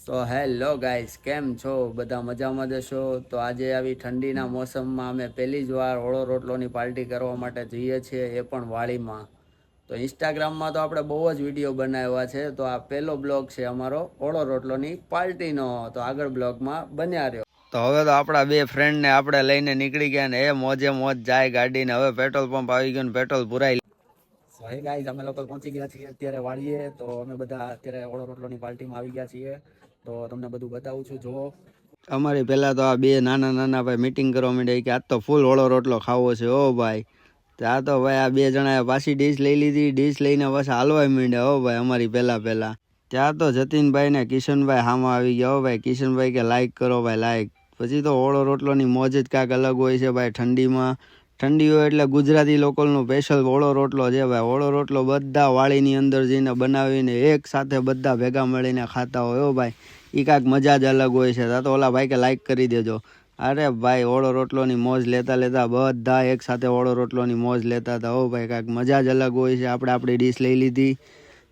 So hello guys, કેમ છો? બધા મજામાં જશો? તો આજે આવી ઠંડીના મોસમમાં અમે પહેલી જ વાર ઓળો રોટલોની પાર્ટી કરવા માટે જઈએ છીએ, એ પણ વાડીમાં. તો ઇન્સ્ટાગ્રામમાં તો આપણે બહુ જ વિડીયો બનાવ્યા છે, તો આ પહેલો બ્લોગ છે અમારો ઓળો રોટલોની પાર્ટીનો. તો આગળ બ્લોગમાં બન્યા રહ્યો. તો હવે તો આપણા બે ફ્રેન્ડને આપણે લઈને નીકળી ગયા ને એ મોજે મોજ જાય ગાડીને. હવે પેટ્રોલ પંપ આવી ગયો ને પેટ્રોલ પુરાઈ. સો હે ગાઈસ, અમે લોકો પહોંચી ગયા છીએ અત્યારે વાડીએ. તો અમે બધા અત્યારે ઓળો રોટલોની પાર્ટીમાં આવી ગયા છીએ. તો તમને બધું બતાવું છું. જો અમારી પહેલાં તો આ બે નાના નાના ભાઈ મીટિંગ કરવા માંડ્યા કે આજ તો ફૂલ ઓળો રોટલો ખાવો છે. ઓ ભાઈ, ત્યાં તો ભાઈ આ બે જણાએ પાછી ડીશ લઈ લીધી. ડીશ લઈને પાછા હાલવા માંડ્યા. હો ભાઈ, અમારી પહેલાં ત્યાં તો જતીનભાઈ ને કિશનભાઈ હામાં આવી ગયા. હો ભાઈ, કિશનભાઈ કે લાઈક કરો ભાઈ, લાઈક. પછી તો ઓળો રોટલોની મોજ જ કાંઈક અલગ હોય છે ભાઈ. ઠંડી હોય એટલે ગુજરાતી લોકોનો સ્પેશિયલ ઓળો રોટલો છે ભાઈ. ઓળો રોટલો બધા વાડીની અંદર જઈને બનાવીને એક સાથે બધા ભેગા મળીને ખાતા હોય. હો ભાઈ, એ કાંઈક મજા જ અલગ હોય છે. તો ઓલા ભાઈ કે લાઈક કરી દેજો. અરે ભાઈ, ઓળો રોટલોની મોજ લેતા બધા એક સાથે ઓળો રોટલોની મોજ લેતા હતા. હો ભાઈ, કાંઈક મજા જ અલગ હોય છે. આપણે આપણી ડીશ લઈ લીધી.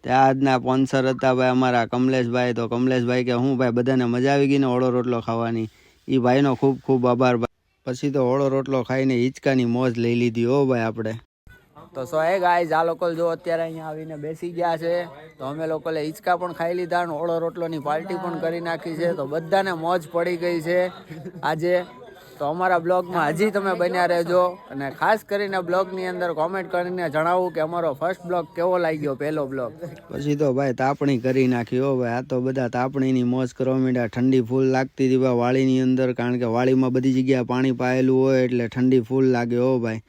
ત્યાં આજના સ્પોન્સર હતા ભાઈ અમારા કમલેશભાઈ. તો કમલેશભાઈ કે હું ભાઈ, બધાને મજા આવી ગઈ ને ઓળો રોટલો ખાવાની. એ ભાઈનો ખૂબ ખૂબ આભાર ભાઈ. પછી તો ઓળો રોટલો ખાઈને હિંચકાની મોજ લઈ લીધી. હો ભાઈ આપણે. તો સો હે ગાઈઝ, આ લોકો જો અત્યારે અહીંયા આવીને બેસી ગયા છે. તો અમે લોકો હિંચકા પણ ખાઈ લીધા અને ઓળો રોટલોની પાર્ટી પણ કરી નાખી છે. તો બધાને મોજ પડી ગઈ છે આજે. તો અમારા બ્લોગમાં હજી તમે બન્યા રહેજો અને ખાસ કરીને બ્લોગની અંદર કોમેન્ટ કરીને જણાવું કે અમારો ફર્સ્ટ બ્લોગ કેવો લાગ્યો, પહેલો બ્લોગ. પછી તો ભાઈ તાપણી કરી નાખી. હો ભાઈ, આ તો બધા તાપણીની મોજ કરવા માંડ્યા. ઠંડી ફૂલ લાગતી હતી ભાઈ વાડીની અંદર, કારણ કે વાડીમાં બધી જગ્યાએ પાણી પાયેલું હોય એટલે ઠંડી ફૂલ લાગે. હો ભાઈ,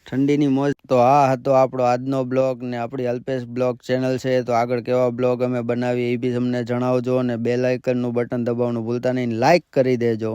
ઠંડીની મોજ. તો આ હતો આપણો આજનો બ્લોગ ને આપણી અલ્પેશ બ્લોગ ચેનલ છે. તો આગળ કેવા બ્લોગ અમે બનાવીએ એ બી તમને જણાવજો અને બેલ આઇકનનું બટન દબાવવાનું ભૂલતા નહીં. લાઈક કરી દેજો.